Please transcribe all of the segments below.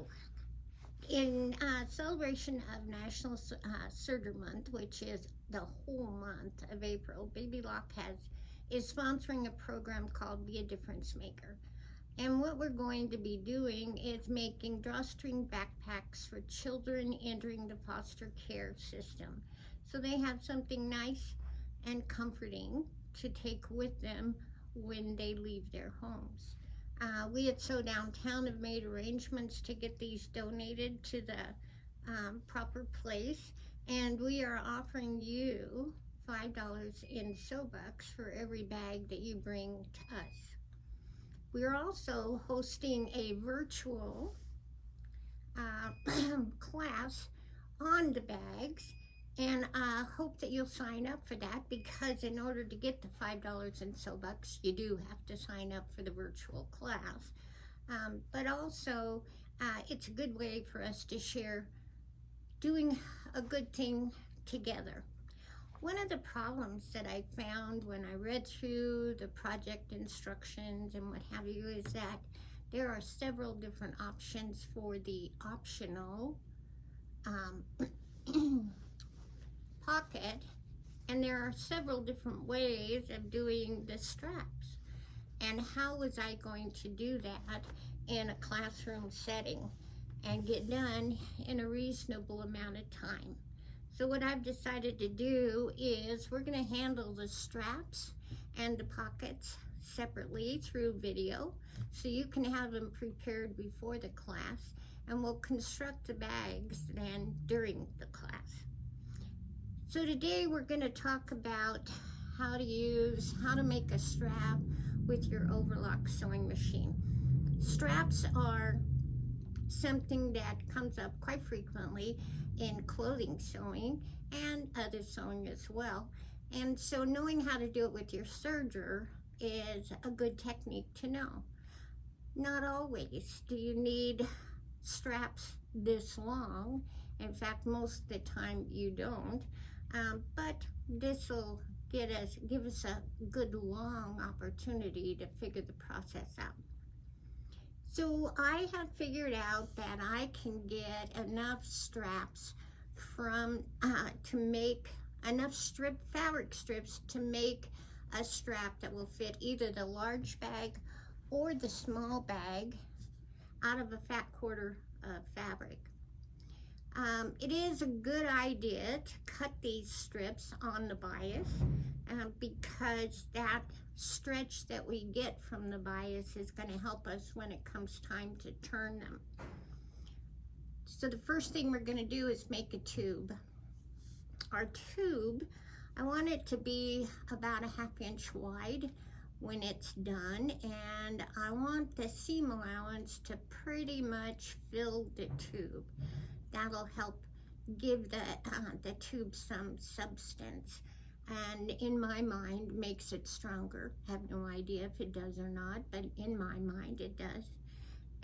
So, in celebration of National Serger Month, which is the whole month of April, Baby Lock is sponsoring a program called Be a Difference Maker. And what we're going to be doing is making drawstring backpacks for children entering the foster care system. So they have something nice and comforting to take with them when they leave their homes. We at So Downtown have made arrangements to get these donated to the proper place, and we are offering you $5 in SoBucks for every bag that you bring to us. We're also hosting a virtual class on the bags, and I hope that you'll sign up for that, because in order to get the $5 in SoBucks, you do have to sign up for the virtual class. But also, it's a good way for us to share doing a good thing together. One of the problems that I found when I read through the project instructions and what have you is that there are several different options for the optional pocket, and there are several different ways of doing the straps. And how was I going to do that in a classroom setting and get done in a reasonable amount of time? So what I've decided to do is we're going to handle the straps and the pockets separately through video, so you can have them prepared before the class, and we'll construct the bags then during the class. So today we're going to talk about how to make a strap with your overlock sewing machine. Straps are something that comes up quite frequently in clothing sewing and other sewing as well. And so knowing how to do it with your serger is a good technique to know. Not always do you need straps this long. In fact, most of the time you don't. But this will give us a good long opportunity to figure the process out. So I have figured out that I can get enough straps to make enough fabric strips to make a strap that will fit either the large bag or the small bag out of a fat quarter of fabric. It is a good idea to cut these strips on the bias because that stretch that we get from the bias is going to help us when it comes time to turn them. So the first thing we're going to do is make a tube. Our tube, I want it to be about a 1/2 inch wide when it's done, and I want the seam allowance to pretty much fill the tube. That'll help give the tube some substance, and in my mind makes it stronger. I have no idea if it does or not, but in my mind it does.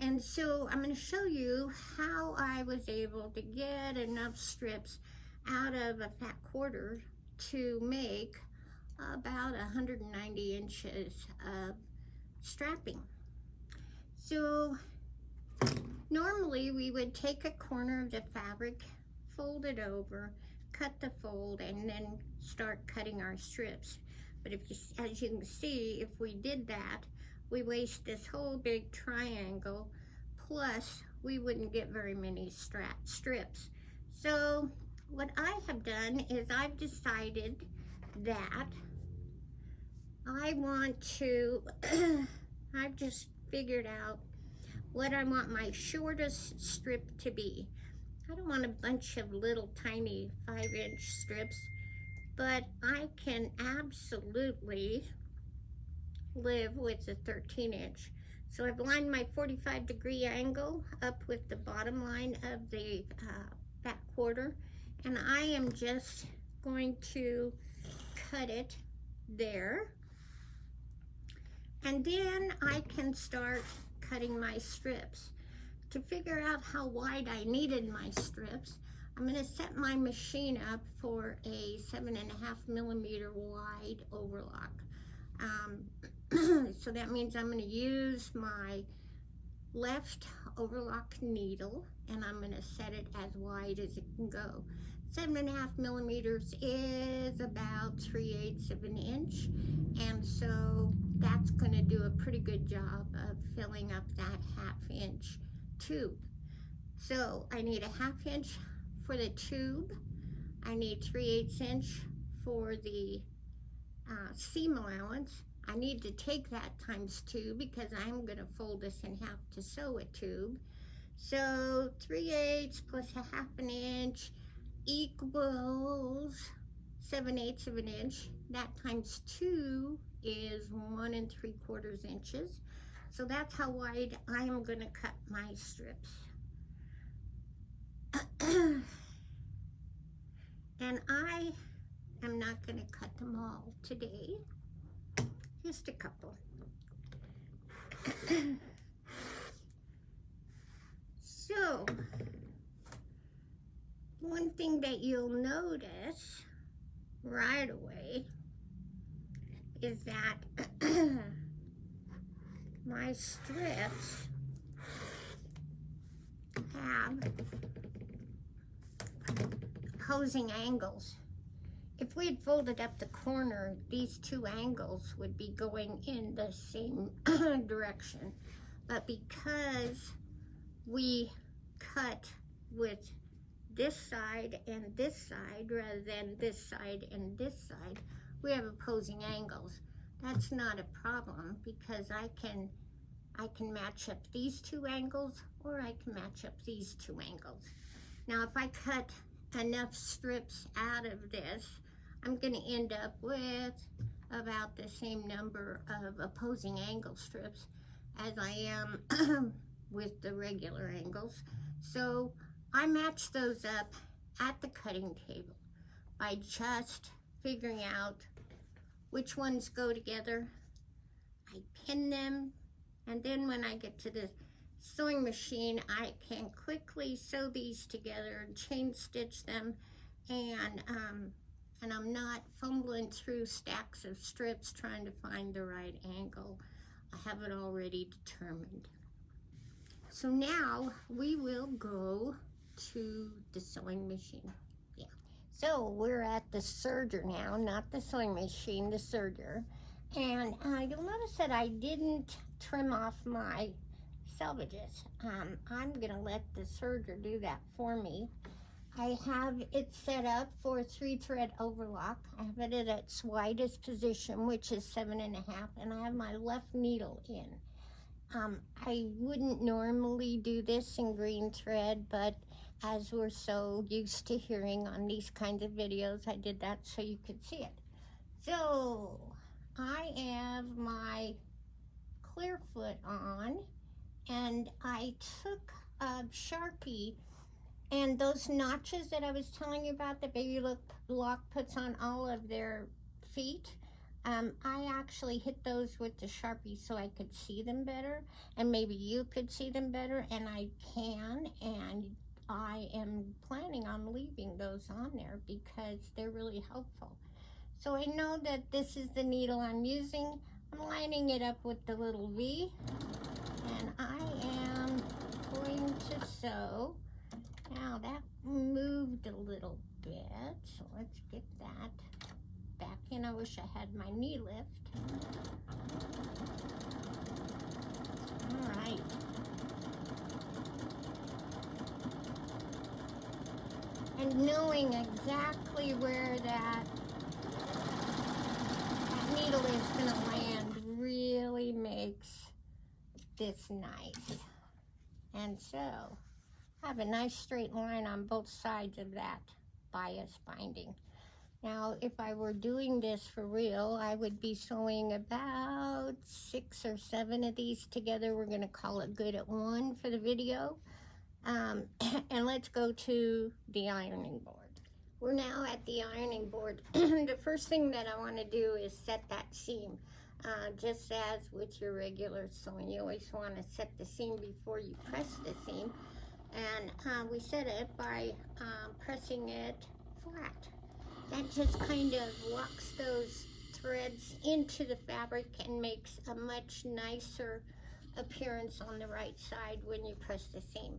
And so I'm going to show you how I was able to get enough strips out of a fat quarter to make about 190 inches of strapping. So normally we would take a corner of the fabric, fold it over, cut the fold, and then start cutting our strips. But as you can see, if we did that, we waste this whole big triangle, plus we wouldn't get very many strips. So what I have done is I've decided that I want to, I've just figured out what I want my shortest strip to be. I don't want a bunch of little tiny 5-inch strips, but I can absolutely live with a 13-inch. So I've lined my 45-degree angle up with the bottom line of the fat quarter, and I am just going to cut it there. And then I can start cutting my strips. To figure out how wide I needed my strips, I'm going to set my machine up for a 7.5 millimeter wide overlock. So that means I'm going to use my left overlock needle, and I'm going to set it as wide as it can go. 7.5 millimeters is about 3/8 of an inch, and so that's going to do a pretty good job of filling up that 1/2 inch tube. So I need a 1/2 inch for the tube. I need 3/8 inch for the seam allowance. I need to take that times 2 because I'm going to fold this in half to sew a tube. So 3/8 plus a 1/2 inch equals 7/8 of an inch. That times 2 is 1 3/4 inches. So that's how wide I'm going to cut my strips. And I am not going to cut them all today, just a couple. So, one thing that you'll notice right away is that my strips have opposing angles. If we had folded up the corner, these 2 angles would be going in the same direction. But because we cut with this side and this side rather than this side and this side, we have opposing angles. That's not a problem because I can match up these 2 angles, or I can match up these 2 angles. Now if I cut enough strips out of this, I'm going to end up with about the same number of opposing angle strips as I am with the regular angles. So I match those up at the cutting table by just figuring out which ones go together. I pin them, and then when I get to the sewing machine, I can quickly sew these together and chain stitch them, and I'm not fumbling through stacks of strips trying to find the right angle. I have it already determined. So now we will go to the sewing machine. Yeah. So we're at the serger now, not the sewing machine, the serger. And you'll notice that I didn't trim off my selvages. I'm gonna let the serger do that for me. I have it set up for 3-thread overlock. I have it at its widest position, which is 7.5, and I have my left needle in. I wouldn't normally do this in green thread, but as we're so used to hearing on these kinds of videos, I did that so you could see it. So I have my clear foot on, and I took a Sharpie, and those notches that I was telling you about that Baby Lock puts on all of their feet, I actually hit those with the Sharpie so I could see them better, and maybe you could see them better, and I can, and I am planning on leaving those on there because they're really helpful. So I know that this is the needle I'm using. I'm lining it up with the little V, and I am going to sew. Now that moved a little bit, so let's get that back in. I wish I had my knee lift. All right. And knowing exactly where that needle is going to land really makes this nice. And so I have a nice straight line on both sides of that bias binding. Now, if I were doing this for real, I would be sewing about 6 or 7 of these together. We're going to call it good at 1 for the video. And let's go to the ironing board. We're now at the ironing board. The first thing that I want to do is set that seam. Just as with your regular sewing, you always want to set the seam before you press the seam. And we set it by pressing it flat. That just kind of locks those threads into the fabric and makes a much nicer appearance on the right side when you press the seam.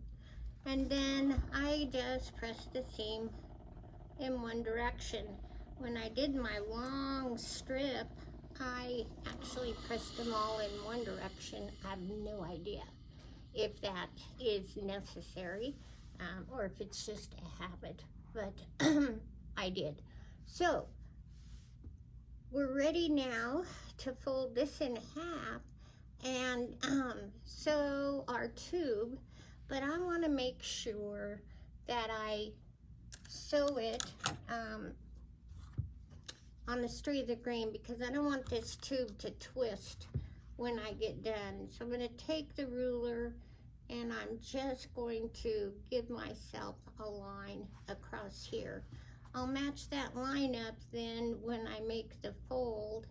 And then I just press the seam in one direction. When I did my long strip, I actually pressed them all in one direction. I have no idea if that is necessary or if it's just a habit, but I did. So we're ready now to fold this in half and sew our tube, but I want to make sure that I sew it on the straight of the grain, because I don't want this tube to twist when I get done. So I'm going to take the ruler and I'm just going to give myself a line across here. I'll match that line up then when I make the fold,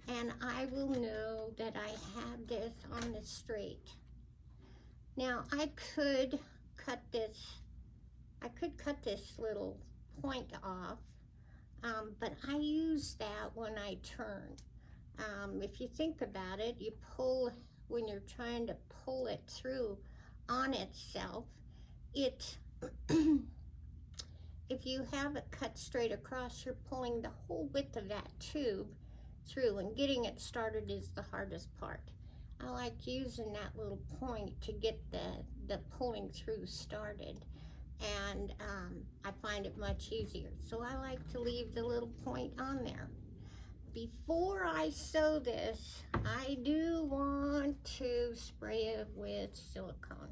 and I will know that I have this on the straight. Now I could cut this little point off, but I use that when I turn. If you think about it, you pull, when you're trying to pull it through on itself, if you have it cut straight across, you're pulling the whole width of that tube through, and getting it started is the hardest part. I like using that little point to get the pulling through started, and I find it much easier. So I like to leave the little point on there. Before I sew this, I do want to spray it with silicone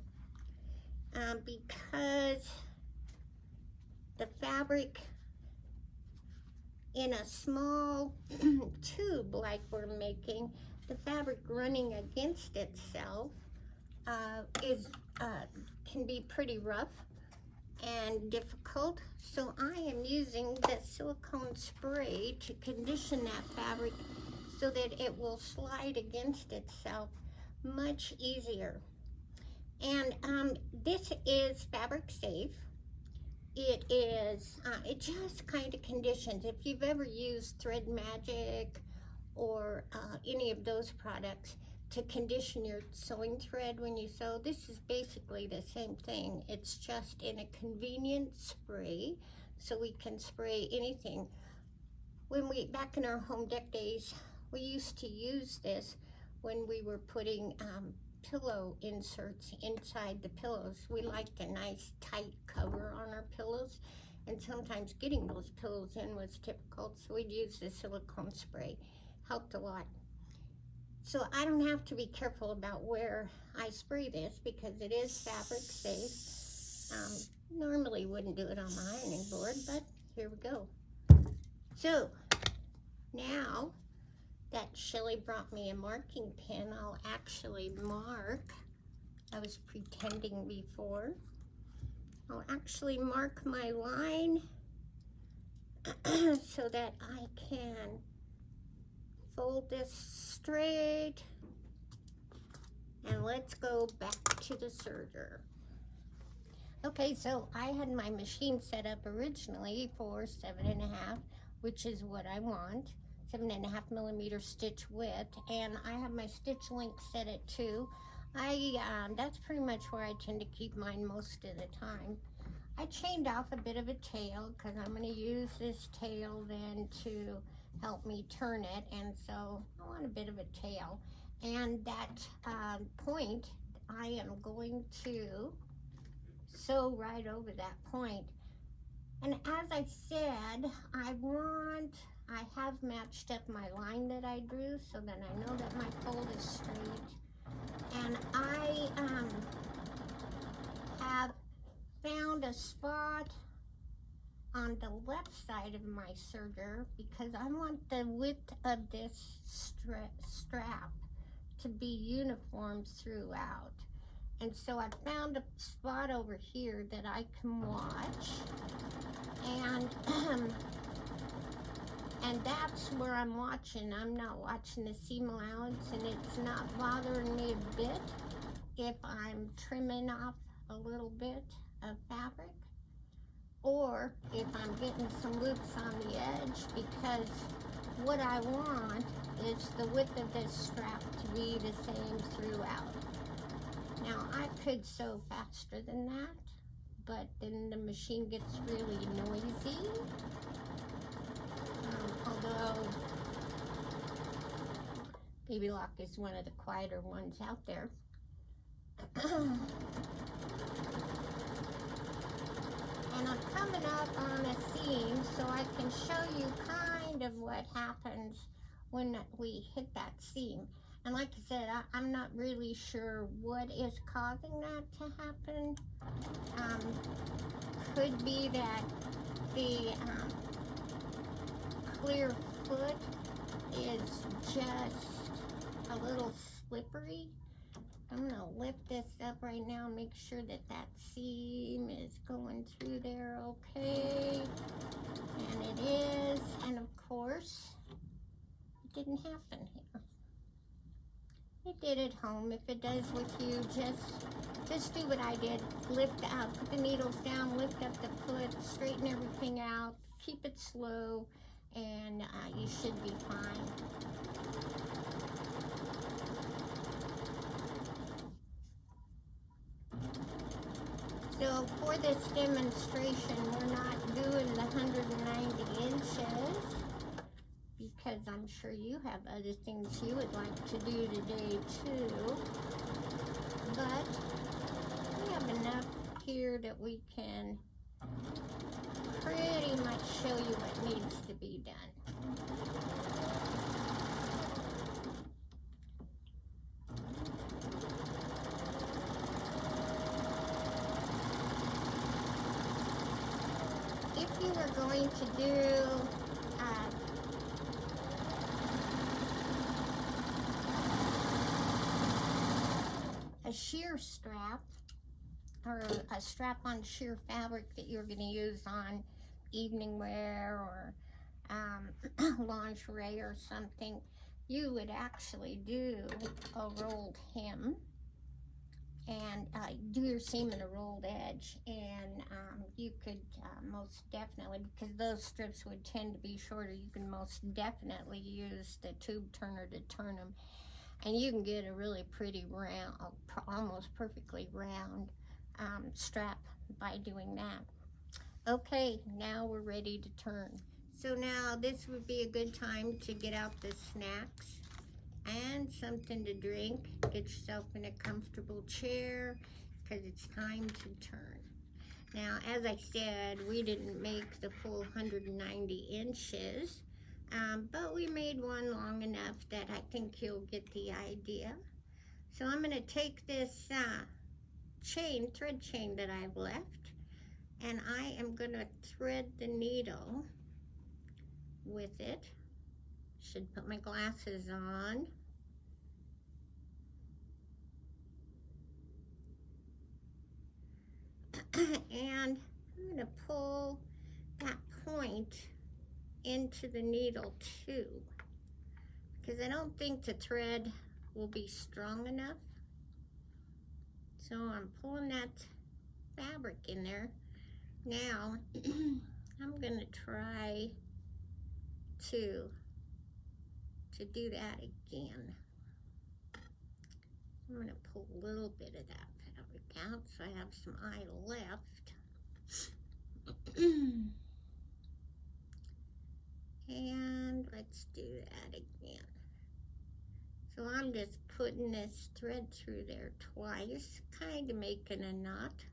because the fabric in a small tube like we're making, the fabric running against itself can be pretty rough and difficult. So I am using the silicone spray to condition that fabric so that it will slide against itself much easier. And this is fabric safe. It is, it just kind of conditions. If you've ever used Thread Magic or any of those products to condition your sewing thread when you sew, this is basically the same thing. It's just in a convenient spray, so we can spray anything. Back in our home deck days, we used to use this when we were putting pillow inserts inside the pillows. We liked a nice tight cover on our pillows, and sometimes getting those pillows in was difficult, so we'd use the silicone spray. Helped a lot. So I don't have to be careful about where I spray this because it is fabric safe. Normally wouldn't do it on my ironing board, but here we go. So now that Shelly brought me a marking pen, I'll actually mark. I was pretending before. I'll actually mark my line so that I can fold this straight. And let's go back to the serger. Okay, so I had my machine set up originally for 7.5, which is what I want. 7.5 millimeter stitch width, and I have my stitch length set at 2. That's pretty much where I tend to keep mine most of the time. I chained off a bit of a tail because I'm going to use this tail then to help me turn it, and so I want a bit of a tail. And that point, I am going to sew right over that point. And as I said, I have matched up my line that I drew so that I know that my fold is straight. And I have found a spot on the left side of my serger because I want the width of this strap to be uniform throughout. And so I found a spot over here that I can watch, and that's where I'm watching. I'm not watching the seam allowance, and it's not bothering me a bit if I'm trimming off a little bit of fabric, or if I'm getting some loops on the edge, because what I want is the width of this strap to be the same throughout. Now I could sew faster than that, but then the machine gets really noisy. Although Baby Lock is one of the quieter ones out there. And I'm coming up on a seam so I can show you kind of what happens when we hit that seam. And like I said, I'm not really sure what is causing that to happen. Could be that the clear foot is just a little slippery. I'm going to lift this up right now and make sure that that seam is going through there okay. And it is. And of course, it didn't happen here. It did at home. If it does with you, just do what I did. Lift out, put the needles down, lift up the foot, straighten everything out, keep it slow, and you should be fine. So for this demonstration, we're not doing the 190 inches because I'm sure you have other things you would like to do today too. But we have enough here that we can pretty much show you what needs to be done. If you were going to do a sheer strap or a strap-on sheer fabric that you're going to use on evening wear or lingerie or something, you would actually do a rolled hem and do your seam in a rolled edge, and you could most definitely, because those strips would tend to be shorter, you can most definitely use the tube turner to turn them, and you can get a really pretty round, almost perfectly round strap by doing that. Okay, now we're ready to turn. So now this would be a good time to get out the snacks and something to drink. Get yourself in a comfortable chair because it's time to turn. Now, as I said, we didn't make the full 190 inches, but we made one long enough that I think you'll get the idea. So I'm going to take this thread chain that I've left, and I am going to thread the needle with it. Should put my glasses on. And I'm going to pull that point into the needle too, because I don't think the thread will be strong enough. So I'm pulling that fabric in there. Now I'm going to try to do that again. I'm going to pull a little bit of that fabric out so I have some eye left. And let's do that again. So I'm just putting this thread through there twice, kind of making a knot.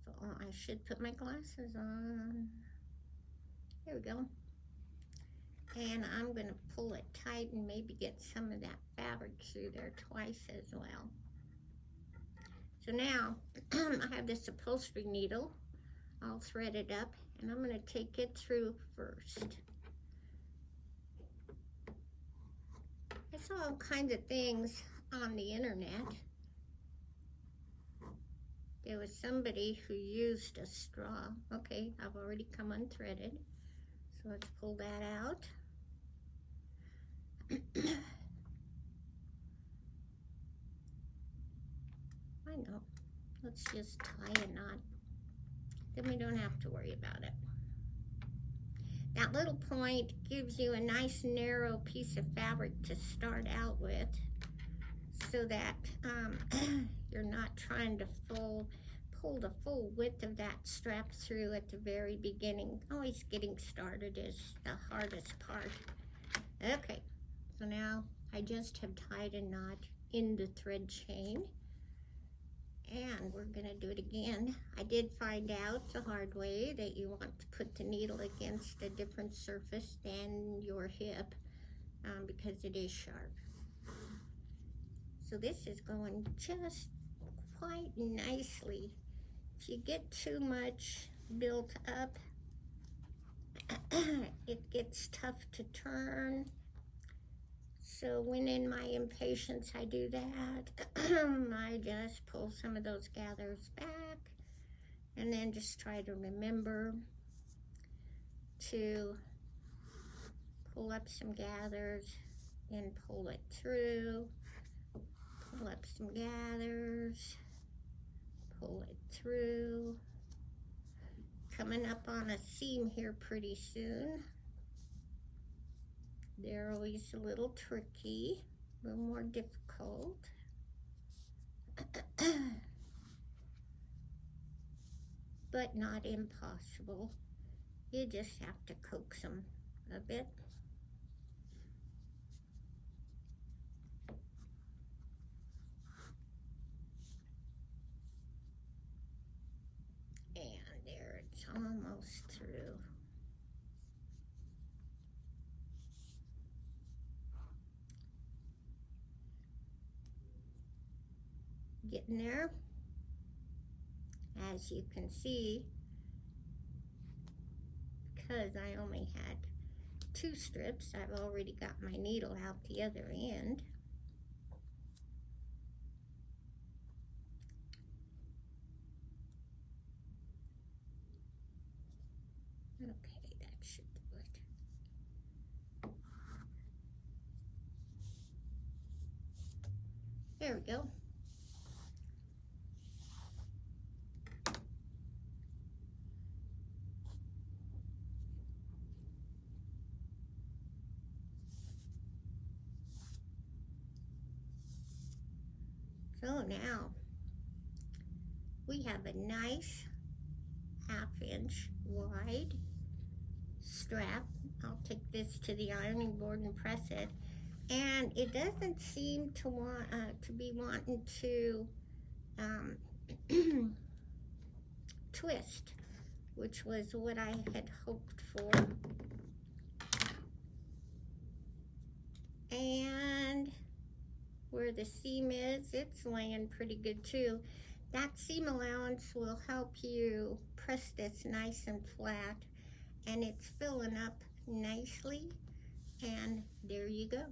So I should put my glasses on. There we go. And I'm going to pull it tight and maybe get some of that fabric through there twice as well. So now I have this upholstery needle. I'll thread it up and I'm going to take it through first. I saw all kinds of things on the internet. There was somebody who used a straw. Okay, I've already come unthreaded. So let's pull that out. I know. Let's just tie a knot. Then we don't have to worry about it. That little point gives you a nice narrow piece of fabric to start out with, so that you're not trying to pull the full width of that strap through at the very beginning. Always getting started is the hardest part. Okay, so now I just have tied a knot in the thread chain, and we're gonna do it again. I did find out the hard way that you want to put the needle against a different surface than your hip, because it is sharp. So this is going just quite nicely. If you get too much built up, it gets tough to turn. So when in my impatience I do that, I just pull some of those gathers back, and then just try to remember to pull up some gathers and pull it through. Pull up some gathers, pull it through. Coming up on a seam here pretty soon. They're always a little tricky, a little more difficult. But not impossible. You just have to coax them a bit. And there, it's almost through. Getting there. As you can see, because I only had 2 strips, I've already got my needle out the other end. Okay, that should do it. There we go. So now we have a nice 1/2 inch wide strap. I'll take this to the ironing board and press it, and it doesn't seem to want to be wanting to twist, which was what I had hoped for. And where the seam is, it's laying pretty good too. That seam allowance will help you press this nice and flat, and it's filling up nicely, and there you go.